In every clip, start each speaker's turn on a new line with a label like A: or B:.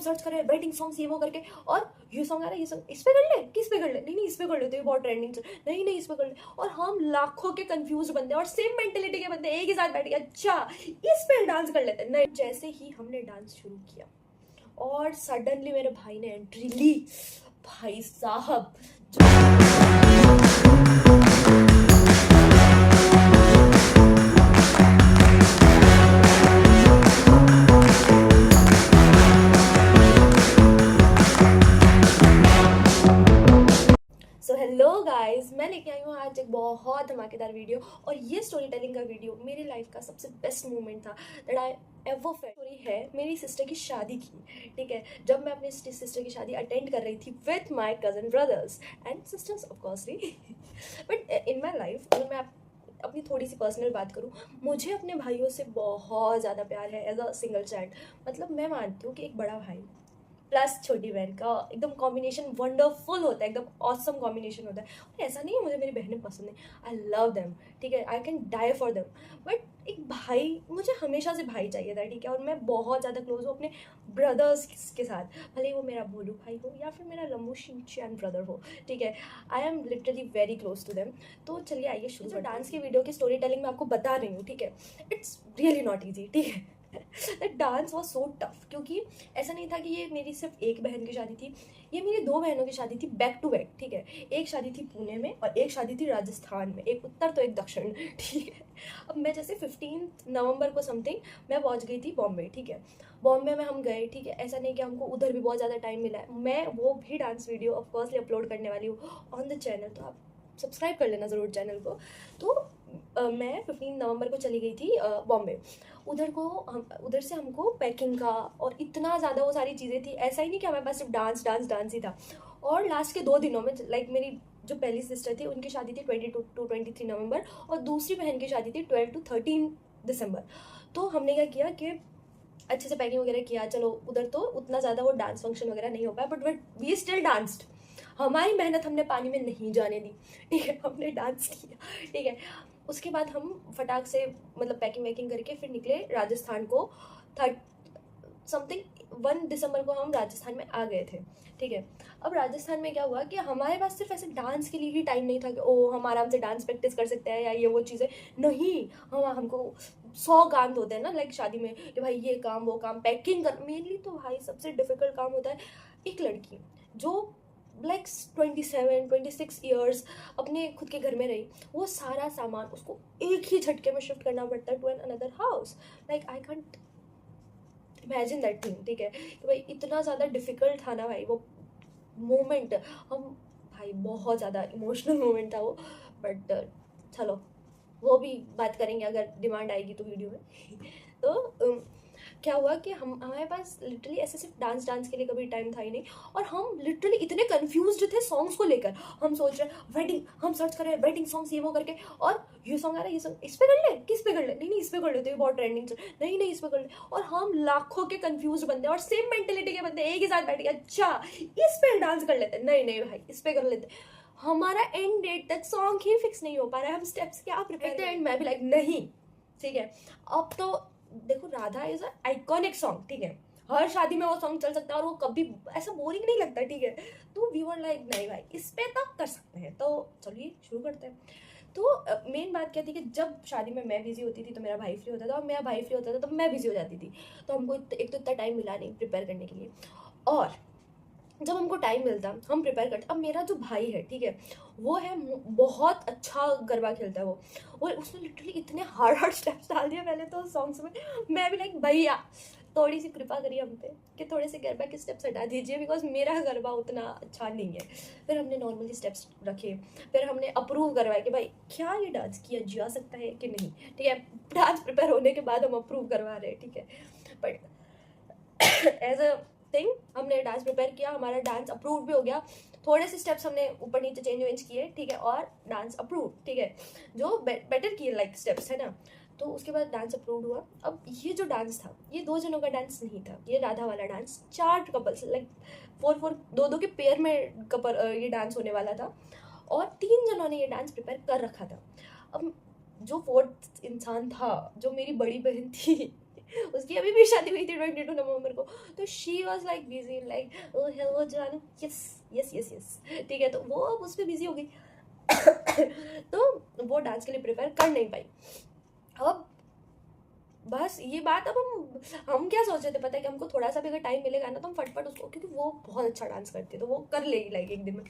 A: Search कर रहे हैं वेडिंग सॉन्ग्स ये वो करके, और ये सॉन्ग आ रहा है, ये सॉन्ग इस पे कर ले, किस पे कर ले, नहीं नहीं इस पे कर ले, तो ये बहुत ट्रेंडिंग चल, नहीं नहीं इस पे कर ले, और हम लाखों के कंफ्यूज बंदे और सेम मेंटेलिटी के बंदे एक ही साथ बैठ के अच्छा इस पे डांस कर लेते हैं। नहीं, जैसे ही हमने डांस शुरू किया और सडनली मेरे भाई ने एंट्री ली, भाई साहब सो हेलो गाइस, मैं लेके आई हूँ आज एक बहुत धमाकेदार वीडियो, और ये स्टोरी टेलिंग का वीडियो मेरी लाइफ का सबसे बेस्ट मोमेंट था that I ever felt. Story है मेरी सिस्टर की शादी की, ठीक है, जब मैं अपनी सिस्टर की शादी अटेंड कर रही थी with my cousin brothers and sisters of coarsely. But in my life अगर मैं अपनी थोड़ी सी पर्सनल बात करूँ, मुझे अपने भाइयों से बहुत ज़्यादा प्यार है एज अ सिंगल चाइल्ड। मतलब मैं मानती हूँ कि एक बड़ा भाई प्लस छोटी बहन का एकदम कॉम्बिनेशन वंडरफुल होता है, एकदम ऑसम कॉम्बिनेशन होता है। और ऐसा नहीं है मुझे मेरी बहनें पसंद है, आई लव देम, ठीक है, I can die for them, but एक भाई, मुझे हमेशा से भाई चाहिए था, ठीक है। और मैं बहुत ज़्यादा क्लोज हूँ अपने ब्रदर्स के साथ, भले वो मेरा भोलू भाई हो या फिर मेरा लम्बू शिनचैन ब्रदर हो, ठीक है, I am literally very close to them. तो चलिए आइए शुरू। जो डांस की वीडियो की स्टोरी टेलिंग मैं आपको बता रही हूँ, ठीक है, इट्स रियली नॉट ईजी, ठीक है। That dance was so tough, क्योंकि ऐसा नहीं था कि ये मेरी सिर्फ एक बहन की शादी थी, ये मेरी दो बहनों की शादी थी बैक टू बैक, ठीक है। एक शादी थी पुणे में और एक शादी थी राजस्थान में, एक उत्तर तो एक दक्षिण, ठीक है। अब मैं जैसे 15 नवंबर को समथिंग मैं पहुंच गई थी बॉम्बे, ठीक है। बॉम्बे में हम गए, ठीक है, ऐसा नहीं कि हमको उधर भी बहुत ज़्यादा टाइम मिला है। मैं वो भी डांस वीडियो ऑफकोर्सली अपलोड करने वाली हूँ ऑन द चैनल, तो आप सब्सक्राइब कर लेना ज़रूर चैनल को। तो मैं 15 नवंबर को चली गई थी बॉम्बे। उधर से हमको पैकिंग का और इतना ज़्यादा वो सारी चीज़ें थी, ऐसा ही नहीं कि हमारे पास सिर्फ डांस डांस डांस ही था। और लास्ट के 2 दिनों में लाइक मेरी जो पहली सिस्टर थी उनकी शादी थी 22 to 23 नवंबर, और दूसरी बहन की शादी थी 12 to 13 दिसंबर। तो हमने क्या किया कि अच्छे से पैकिंग वगैरह किया, चलो उधर तो उतना ज़्यादा वो डांस फंक्शन वगैरह नहीं हो पाया, बट वी स्टिल डांस्ड। हमारी मेहनत हमने पानी में नहीं जाने दी, ठीक है, हमने डांस किया, ठीक है। उसके बाद हम फटाक से मतलब पैकिंग वैकिंग करके फिर निकले राजस्थान को। समथिंग 1 दिसंबर को हम राजस्थान में आ गए थे, ठीक है। अब राजस्थान में क्या हुआ कि हमारे पास सिर्फ ऐसे डांस के लिए ही टाइम नहीं था कि ओ हम आराम से डांस प्रैक्टिस कर सकते हैं या ये वो चीज़ें, नहीं, हमको 100 काम होते हैं ना, लाइक शादी में कि भाई ये काम वो काम पैकिंग कर। मेनली तो भाई सबसे डिफिकल्ट काम होता है एक लड़की जो लाइक 27-26 ईयर्स अपने खुद के घर में रही, वो सारा सामान उसको एक ही झटके में शिफ्ट करना पड़ता है to an another house. Like I can't imagine that thing, ठीक है, कि भाई इतना ज़्यादा डिफिकल्ट था ना भाई वो मोमेंट। हम भाई बहुत ज़्यादा इमोशनल मोमेंट था वो, बट चलो वो भी बात करेंगे अगर डिमांड आएगी तो वीडियो में। तो क्या हुआ कि हमारे पास लिटरली ऐसे सिर्फ डांस डांस के लिए कभी टाइम था ही नहीं, और हम लिटरली इतने कंफ्यूज्ड थे सॉन्ग्स को लेकर। हम सोच रहे वेडिंग, हम सर्च कर रहे हैं वेडिंग सॉन्ग्स ये वो करके, और ये सॉन्ग आ रहा है, ये सॉन्ग इस पे कर ले, किस पे कर ले, नहीं नहीं इस पे कर ले, तो ये बहुत ट्रेंडिंग चल, नहीं नहीं इस पे कर ले, और हम लाखों के कंफ्यूज बंदे और सेम मेंटेलिटी के बंदे एक ही साथ बैठ के अच्छा इस पे डांस कर लेते, नहीं नहीं भाई इस पे कर लेते। हमारा एंड डेट तक सॉन्ग ही फिक्स नहीं हो पा रहा है, हम स्टेप्स क्या प्रिपेयर एट द एंड मैं भी लाइक नहीं, ठीक है। अब तो देखो Radha is a iconic song, ठीक है, हर शादी में वो सॉन्ग चल सकता है और वो कभी ऐसा बोरिंग नहीं लगता, ठीक है। तो वी वर लाइक नहीं भाई इस पे तो कर सकते हैं, तो चलिए शुरू करते हैं। तो मेन बात क्या थी कि जब शादी में मैं बिजी होती थी तो मेरा भाई फ्री होता था, और मेरा भाई फ्री होता था तो मैं बिजी हो जाती थी। तो हमको एक तो इतना टाइम मिला नहीं प्रिपेयर करने के लिए, और जब हमको टाइम मिलता हम प्रिपेयर करते। अब मेरा जो भाई है, ठीक है, वो है बहुत अच्छा गरबा खेलता है वो उसने लिटरली इतने हार्ड हार्ड स्टेप्स डाल दिए पहले तो सॉन्ग्स में। मैं भी लाइक भैया थोड़ी सी कृपा करिए हम पे कि थोड़े से गरबा के स्टेप्स हटा दीजिए, बिकॉज मेरा गरबा उतना अच्छा नहीं है। फिर हमने नॉर्मली स्टेप्स रखे, फिर हमने अप्रूव करवाया कि भाई क्या ये डांस किया जा सकता है कि नहीं, ठीक है। डांस प्रिपेयर होने के बाद हम अप्रूव करवा रहे हैं, ठीक है, बट एज अ थिंग हमने डांस प्रिपेयर किया, हमारा डांस अप्रूव भी हो गया। थोड़े से स्टेप्स हमने ऊपर नीचे चेंज वेंज किए, ठीक है, और डांस अप्रूव, ठीक है, जो बेटर किए लाइक स्टेप्स है ना। तो उसके बाद डांस अप्रूव हुआ। अब ये जो डांस था ये 2 जनों का डांस नहीं था, ये राधा वाला डांस 4 कपल्स लाइक 4 2 के पेयर में कपल ये डांस होने वाला था, और 3 जनों ने ये डांस प्रिपेयर कर रखा था। अब जो 4th इंसान था जो मेरी बड़ी बहन थी उसकी अभी भी शादी हुई थी 22 नवंबर को। तो she was like busy, like oh hello जानू, यस यस यस यस, ठीक है। तो वो अब उस पर बिजी हो गई। तो वो डांस के लिए प्रिपेयर कर नहीं पाई। अब बस ये बात, अब हम क्या सोच रहे थे पता है कि हमको थोड़ा सा भी अगर टाइम मिलेगा ना तो हम फटफट उसको, क्योंकि वो बहुत अच्छा डांस करती है तो वो कर लेगी लाइक एक दिन में।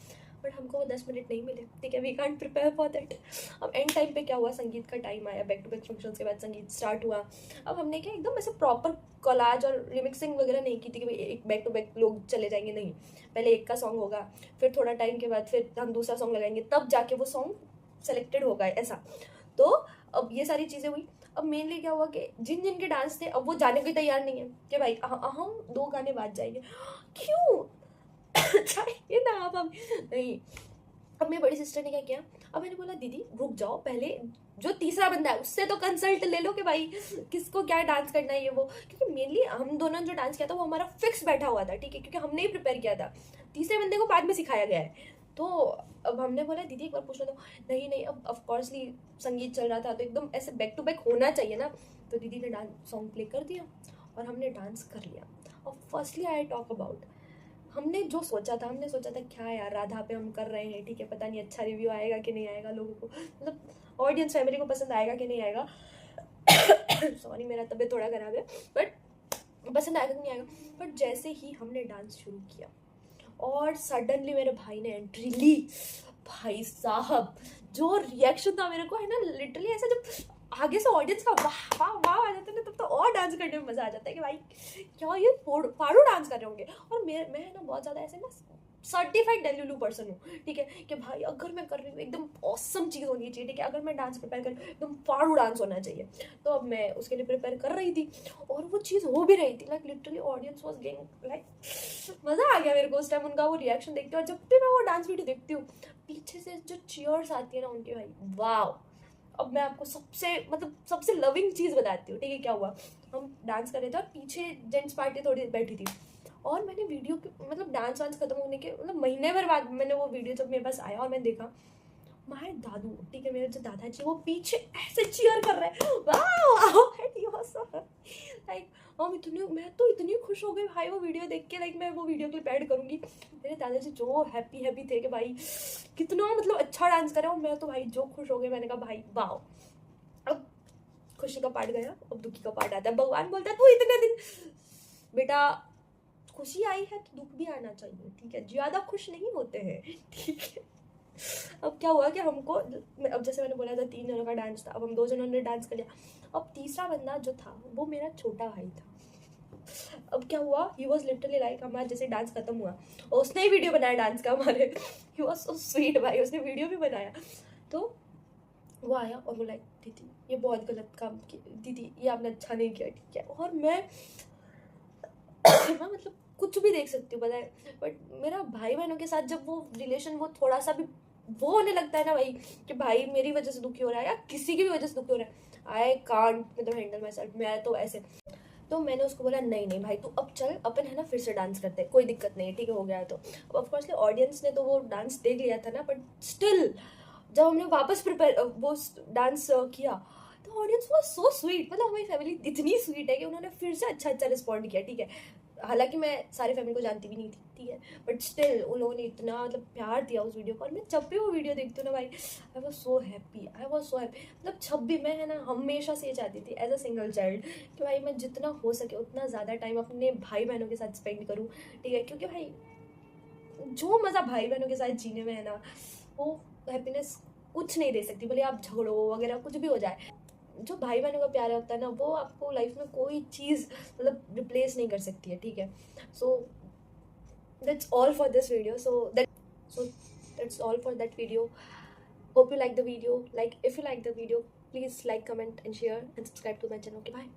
A: बट हमको वो 10 मिनट नहीं मिले, ठीक है, we can't prepare for that. अब एंड टाइम पे क्या हुआ, संगीत का टाइम आया, बैक टू बैक फंक्शंस के बाद संगीत स्टार्ट हुआ। अब हमने क्या एकदम ऐसे प्रॉपर कोलाज और रिमिक्सिंग वगैरह नहीं की थी कि भाई एक बैक टू बैक लोग चले जाएंगे, नहीं। पहले एक का सॉन्ग होगा, फिर थोड़ा टाइम के बाद फिर हम दूसरा सॉन्ग लगाएंगे, तब जाके वो सॉन्ग सेलेक्टेड होगा, ऐसा। तो अब ये सारी चीज़ें हुई। अब मेनली क्या हुआ कि जिन जिन के डांस थे अब वो जाने को तैयार नहीं है कि भाई हम 2 गाने बाद जाएंगे। क्यों? चाहिए ना आप, हम नहीं। अब मेरी बड़ी सिस्टर ने क्या किया, अब मैंने बोला दीदी रुक जाओ, पहले जो तीसरा बंदा है उससे तो कंसल्ट ले लो कि भाई किसको क्या डांस करना है ये वो, क्योंकि मेनली हम दोनों जो डांस किया था वो हमारा फिक्स बैठा हुआ था, ठीक है, क्योंकि हमने ही प्रिपेयर किया था। तीसरे बंदे को बाद में सिखाया गया है। तो अब हमने बोला दीदी एक बार पूछ लो, तो नहीं नहीं, अब ऑफकोर्सली संगीत चल रहा था तो एकदम ऐसे बैक टू बैक होना चाहिए ना। तो दीदी ने डांस सॉन्ग प्ले कर दिया और हमने डांस कर लिया। और फर्स्टली आई टॉक अबाउट, हमने जो सोचा था, हमने सोचा था क्या यार राधा पे हम कर रहे हैं, ठीक है, पता नहीं अच्छा रिव्यू आएगा कि नहीं आएगा, लोगों को मतलब ऑडियंस फैमिली को पसंद आएगा कि नहीं आएगा। सॉरी मेरा तबीयत थोड़ा खराब है, बट पसंद आएगा कि नहीं आएगा। बट जैसे ही हमने डांस शुरू किया और सडनली मेरे भाई ने एंट्री ली, भाई साहब जो रिएक्शन था मेरे को है ना, लिटरली ऐसा जब आगे से ऑडियंस का वाह वाह वाह आ जाता है ना, तब तो और डांस करने में मजा आ जाता है कि भाई क्या ये फाड़ू डांस कर रहे होंगे। और मैं है ना बहुत ज़्यादा ऐसे ना सर्टिफाइड डेल्यूलू पर्सन हूँ, ठीक है, कि भाई अगर मैं कर रही हूँ एकदम ऑसम चीज़ होनी चाहिए, ठीक है, अगर मैं डांस प्रिपेयर कर रही हूँ एकदम फाड़ू डांस होना चाहिए। तो अब मैं उसके लिए प्रिपेयर कर रही थी और वो चीज़ हो भी रही थी, like literally audience was getting like, मज़ा आ गया मेरे को उस टाइम उनका वो रिएक्शन देखते। और जब भी मैं वो डांस वीडियो देखती हूँ पीछे से जो चीयर्स आती है ना उनके, भाई वाह। अब मैं आपको सबसे लविंग चीज़ बताती हूँ, ठीक है, क्या हुआ, हम डांस कर रहे थे और पीछे जेंट्स पार्टी थोड़ी बैठी थी। और मैंने वीडियो के डांस वांस खत्म होने के महीने भर बाद मैंने वो वीडियो जब मेरे पास आया और मैंने देखा, माय दादू, ठीक है, मेरे जो दादाजी वो पीछे ऐसे चीयर कर रहे हैं, वाह लाइक मैं तो इतनी खुश हो गई भाई वो वीडियो देख के, लाइक मैं वो वीडियो क्लिप ऐड करूंगी। मेरे दादाजी जो हैप्पी थे कि भाई कितना अच्छा डांस कर रहे हो, मैं तो भाई जो खुश हो गई, मैंने कहा भाई वाह। अब खुशी का पार्ट गया, अब दुखी का पार्ट आता है। भगवान बोलता है तू इतने दिन बेटा खुशी आई है तो दुख भी आना चाहिए, ठीक है, ज्यादा खुश नहीं होते हैं, ठीक है। अब क्या हुआ कि हमको, अब जैसे मैंने बोला था 3 जनों का डांस था, अब हम 2 जनों ने डांस कर लिया। अब तीसरा बंदा जो था वो मेरा छोटा भाई था। अब क्या हुआ, ही वॉज लिटरली लाइक, हमारा जैसे डांस खत्म हुआ और उसने ही वीडियो बनाया डांस का हमारे, ही वॉज सो स्वीट भाई, उसने वीडियो भी बनाया। तो वो आया और वो लाइक दीदी ये बहुत गलत काम किया, दीदी ये आपने अच्छा नहीं किया, ठीक है। और मैं मतलब कुछ भी देख सकती हूँ पता है, बट मेरा भाई बहनों के साथ जब वो रिलेशन वो थोड़ा सा भी वो होने लगता है ना भाई, कि भाई मेरी वजह से दुखी हो रहा है या किसी की भी वजह से दुखी हो रहा है, आई कांट मतलब हैंडल माई सेल्फ, मैं तो ऐसे। तो मैंने उसको बोला नहीं नहीं भाई तू अब चल, अपन है ना फिर से डांस करते हैं, कोई दिक्कत नहीं है, ठीक है, हो गया है। तो अब ऑफकोर्सली ऑडियंस ने तो वो डांस देख लिया था ना, बट स्टिल जब हमने वापस प्रिपेयर वो डांस किया तो ऑडियंस वाज सो स्वीट, मतलब हमारी फैमिली इतनी स्वीट है कि उन्होंने फिर से अच्छा रिस्पॉन्ड किया, ठीक है। हालांकि मैं सारी फैमिली को जानती भी नहीं थी, ठीक है, बट स्टिल उन लोगों ने इतना मतलब प्यार दिया उस वीडियो को। और मैं जब भी वो वीडियो देखती हूँ ना भाई आई वॉज सो हैप्पी, मतलब जब भी मैं है ना हमेशा से ये चाहती थी एज अ सिंगल चाइल्ड कि भाई मैं जितना हो सके उतना ज़्यादा टाइम अपने भाई बहनों के साथ स्पेंड करूँ, ठीक है, क्योंकि भाई जो मज़ा भाई बहनों के साथ जीने में है ना वो हैप्पीनेस कुछ नहीं दे सकती, भले आप झगड़ो वगैरह कुछ भी हो जाए, जो भाई बहनों का प्यार होता है ना वो आपको लाइफ में कोई चीज़ मतलब रिप्लेस नहीं कर सकती है, ठीक है। So that's all for this video, so that's all for that video. Hope you like the video. Like if you like the video, please like, comment and share and subscribe to my channel. Okay, bye.